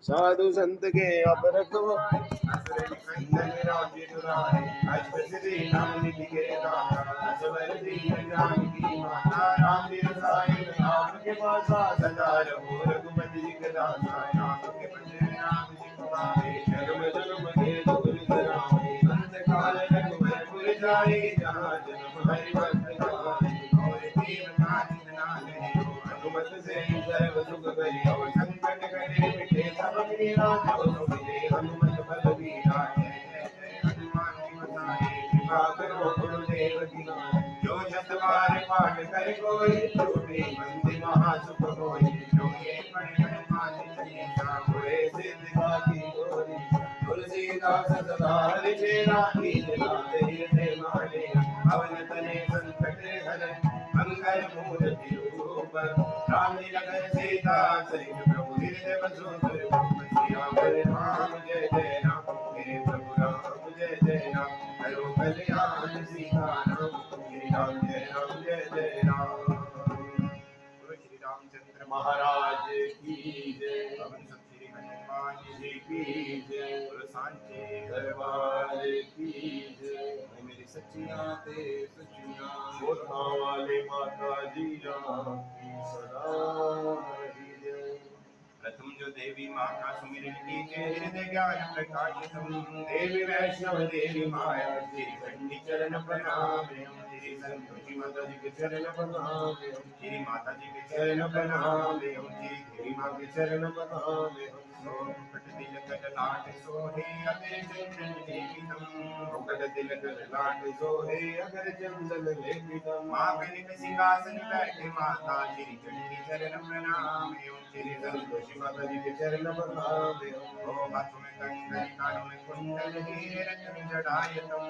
साधु संत के अब रखो आपके पास सदा रहो रघुपति जी के दासा आपके भजन राम जी पावे जन्म जन्म के दुख बिसरावे अंत काल रघुवर जाए जहाँ जन्म हरि भक्त कहाई और देवता नाथ हनुमत से सर्व सुख करी और संकट कटे मिटे सब पीरा जो सुमिरे हनुमत बल बीरा जय जय जय हनुमान जी बताए कृपा करो गुरुदेव की जो शत बार पाठ कर कोई छूटे बंदी महासुख होई जो ये पढ़े हनुमान चालीसा होए सिद्ध की गोरी तुलसीदास सदा हरिचेरा कीजनाथ हृदय माने पवन तने संकट हरे मंगल मूर्ति रूप राम लखन सीता सहित प्रभु हृदय बसु श्यामल राम जय जय राम मेरे प्रभु राम जय जय राम करो कल्याण सीता राम श्री राम जय जय राम। बोलो श्री रामचंद्र महाराज की जय। पवन सुत श्री हनुमान जी की जय। बोलो सांचे दरबार की जय। मेरी सच्चियां ते सच्चियां मोटा वाले माता जी की सदा ही जय। प्रथम जो देवी माँ का सुमिरन कीजिए हृदय ज्ञान प्रकाशितम देवी वैष्णव देवी माया श्री चंडी चरण प्रणाम श्री संतोषी माता जी के चरण प्रणाम श्री माता जी के चरण प्रणाम श्री माँ के चरण प्रणाम मुकुट तिलक लाट सोहे अगर चंदन लेपितम मुकुट तिलक लाट सोहे अगर चंदन लेपितम माँ कनक सिंहासन बैठे माता श्री चंडी चरण प्रणाम श्री संतोषी माता जी के चरण प्रणाम ओम हाथों में कंगन कानों में कुंडल हीरे रत्न जड़ायतम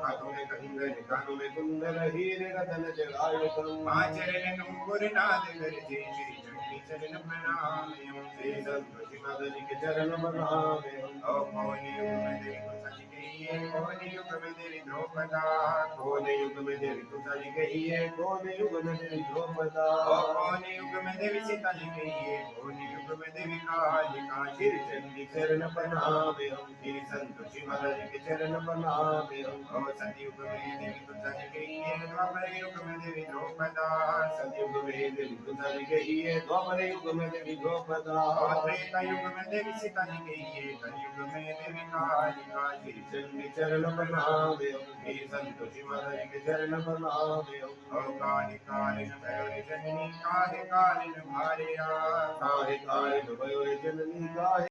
हाथों में कंगन कानों में कुंडल हीरे रत्न जड़ायतम माँ चरण नूपुर नाद गरजे श्री चंडी चरण प्रणाम श्री संतोषी माता जी के चरण प्रणाम ओम कौन युग में देवी को सज गई है कौन युग में देवी द्रौपदा कौन युग में देवी को सज गई है कौन युग में देवी द्रौपदा कौन युग में देवी सीता जी गई है कौन युग में देवी कालिका श्री चंडी चरण प्रणाम श्री संतोषी माता जी के चरण प्रणाम और सतयुग में देवी को सज गई है द्वापर युग में देवी द्रौपदा सतयुग में देवी को सज गई है द्वापर युग में देवी द्रौपदा और त्रेता युग में देवी सीता जी गई है कलयुग में देवी कालिका श्री चंडी चरण प्रणाम श्री संतोषी माता जी के चरण प्रणाम और काली काली भैरव जननी काहे कालिन भारिया काहे कालिन भैरव जननी काहे